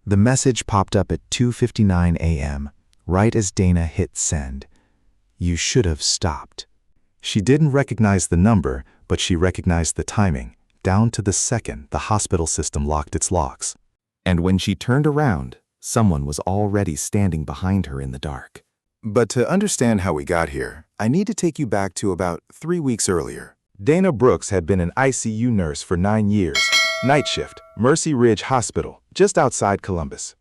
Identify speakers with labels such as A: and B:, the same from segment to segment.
A: The message popped up at 2:59 a.m., right as Dana hit send. You should have stopped. She didn't recognize the number, but she recognized the timing. Down to the second, the hospital system locked its locks.
B: And when she turned around, someone was already standing behind her in the dark.
C: But to understand how we got here, I need to take you back to about 3 weeks earlier. Dana Brooks had been an ICU nurse for 9 years. Night shift, Mercy Ridge Hospital, just outside Columbus.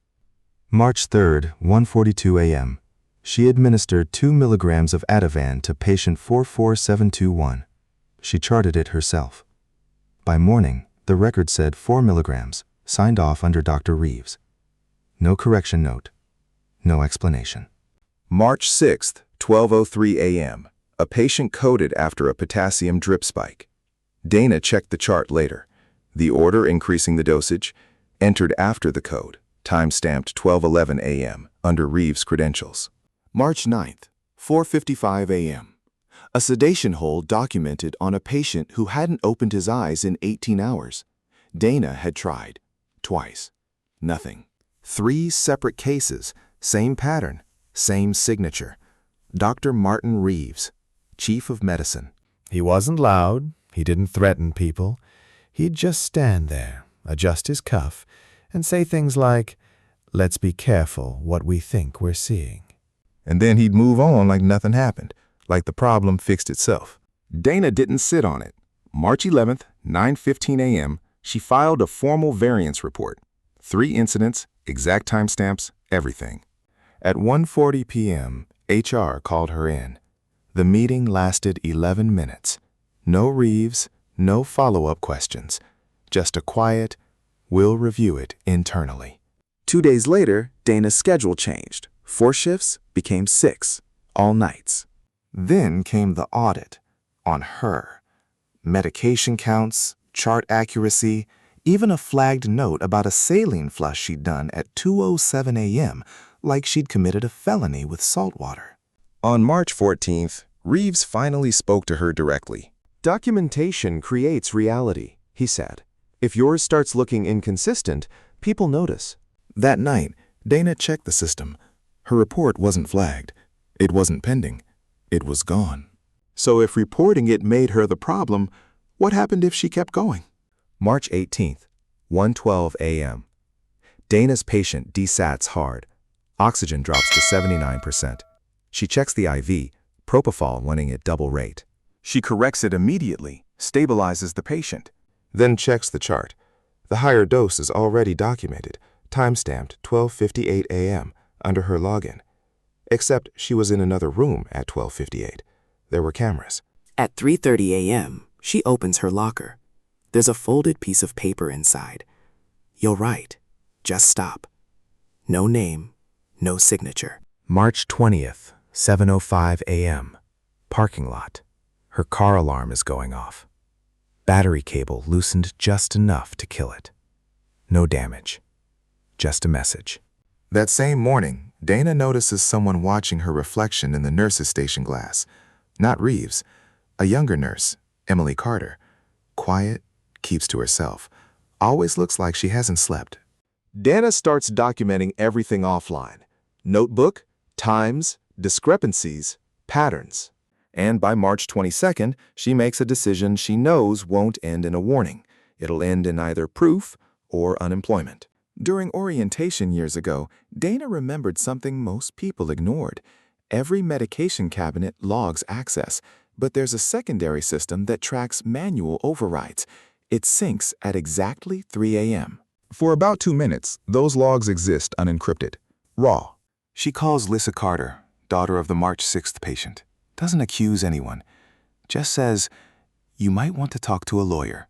A: March 3rd, 1:42 a.m. She administered 2 milligrams of Ativan to patient 44721. She charted it herself. By morning, the record said 4 milligrams, signed off under Dr. Reeves. No correction note. No explanation.
C: March 6th, 12:03 a.m. A patient coded after a potassium drip spike. Dana checked the chart later. The order increasing the dosage, entered after the code, time-stamped 12:11 a.m. under Reeves' credentials.
D: March 9th, 4:55 a.m. A sedation hold documented on a patient who hadn't opened his eyes in 18 hours. Dana had tried. Twice. Nothing. 3 separate cases, same pattern, same signature. Dr. Martin Reeves, Chief of Medicine.
E: He wasn't loud. He didn't threaten people. He'd just stand there, adjust his cuff, and say things like, "Let's be careful what we think we're seeing."
C: And then he'd move on like nothing happened, like the problem fixed itself.
D: Dana didn't sit on it. March 11th, 9:15 a.m., she filed a formal variance report. 3 incidents, exact timestamps, everything. At 1:40 p.m., HR called her in. The meeting lasted 11 minutes. No Reeves, no follow-up questions. Just a quiet, "We'll review it internally."
F: 2 days later, Dana's schedule changed. 4 shifts became 6, all nights.
D: Then came the audit on her. Medication counts, chart accuracy, even a flagged note about a saline flush she'd done at 2:07 a.m., like she'd committed a felony with salt water.
C: On March 14th, Reeves finally spoke to her directly.
G: "Documentation creates reality," he said. "If yours starts looking inconsistent, people notice."
C: That night, Dana checked the system. Her report wasn't flagged. It wasn't pending. It was gone.
D: So if reporting it made her the problem, what happened if she kept going?
C: March 18th, 1:12 a.m. Dana's patient desats hard. Oxygen drops to 79%. She checks the IV, propofol running at double rate.
D: She corrects it immediately, stabilizes the patient.
C: Then checks the chart. The higher dose is already documented, time-stamped 12:58 a.m. under her login. Except she was in another room at 12:58. There were cameras.
H: At 3:30 a.m., she opens her locker. There's a folded piece of paper inside. "You're right. Just stop." No name, no signature.
A: March 20th, 7:05 a.m. Parking lot. Her car alarm is going off. Battery cable loosened just enough to kill it. No damage. Just a message.
C: That same morning, Dana notices someone watching her reflection in the nurse's station glass. Not Reeves. A younger nurse, Emily Carter. Quiet, keeps to herself. Always looks like she hasn't slept.
G: Dana starts documenting everything offline. Notebook, times, discrepancies, patterns.
C: And by March 22nd, she makes a decision she knows won't end in a warning. It'll end in either proof or unemployment.
D: During orientation years ago, Dana remembered something most people ignored. Every medication cabinet logs access, but there's a secondary system that tracks manual overrides. It syncs at exactly 3 a.m.
C: For about 2 minutes, those logs exist unencrypted. Raw.
D: She calls Lisa Carter, daughter of the March 6th patient. Doesn't accuse anyone. Just says, "You might want to talk to a lawyer."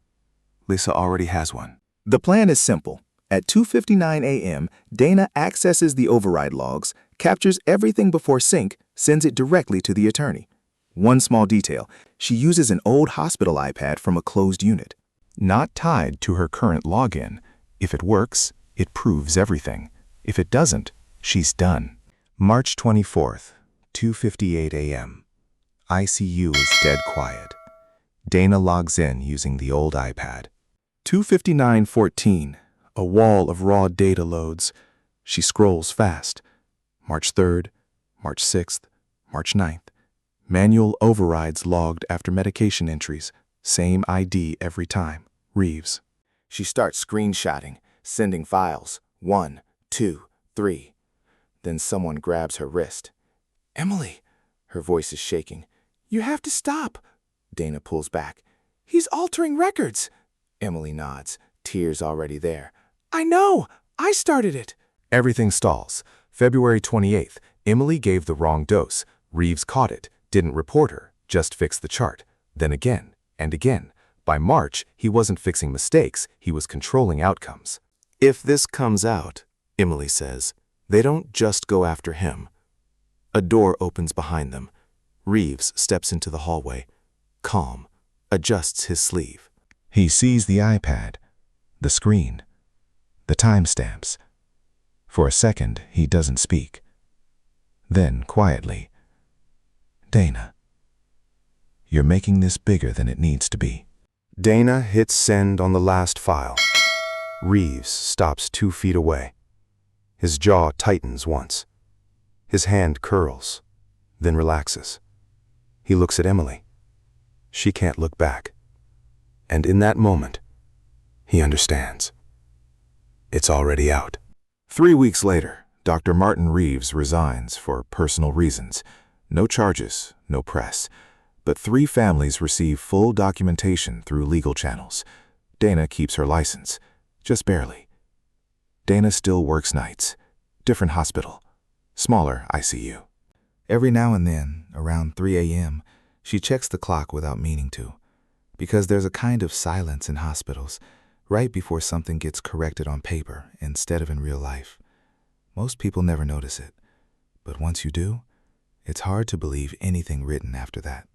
D: Lisa already has one.
F: The plan is simple. At 2:59 a.m., Dana accesses the override logs, captures everything before sync, sends it directly to the attorney. One small detail, she uses an old hospital iPad from a closed unit.
C: Not tied to her current login. If it works, it proves everything. If it doesn't, she's done. March 24th, 2:58 a.m. ICU is dead quiet. Dana logs in using the old iPad.
D: 2:59:14. A wall of raw data loads.
F: She scrolls fast. March 3rd, March 6th, March 9th. Manual overrides logged after medication entries. Same ID every time. Reeves. She starts screenshotting, sending files. 1, 2, 3. Then someone grabs her wrist. "Emily!" Her voice is shaking. "You have to stop!" Dana pulls back. "He's altering records!" Emily nods, tears already there. "I know! I started it!"
C: Everything stalls. February 28th, Emily gave the wrong dose. Reeves caught it, didn't report her, just fixed the chart. Then again, and again. By March, he wasn't fixing mistakes, he was controlling outcomes.
G: If this comes out, Emily says, they don't just go after him. A door opens behind them. Reeves steps into the hallway, calm, adjusts his sleeve.
A: He sees the iPad, the screen, the timestamps. For a second, he doesn't speak. Then, quietly, "Dana, you're making this bigger than it needs to be."
C: Dana hits send on the last file. Reeves stops 2 feet away. His jaw tightens once. His hand curls, then relaxes. He looks at Emily. She can't look back. And in that moment, he understands. It's already out. 3 weeks later, Dr. Martin Reeves resigns for personal reasons. No charges, no press. But 3 families receive full documentation through legal channels. Dana keeps her license, just barely. Dana still works nights. Different hospital. Smaller ICU.
F: Every now and then, around 3 a.m., she checks the clock without meaning to. Because there's a kind of silence in hospitals, right before something gets corrected on paper instead of in real life. Most people never notice it. But once you do, it's hard to believe anything written after that.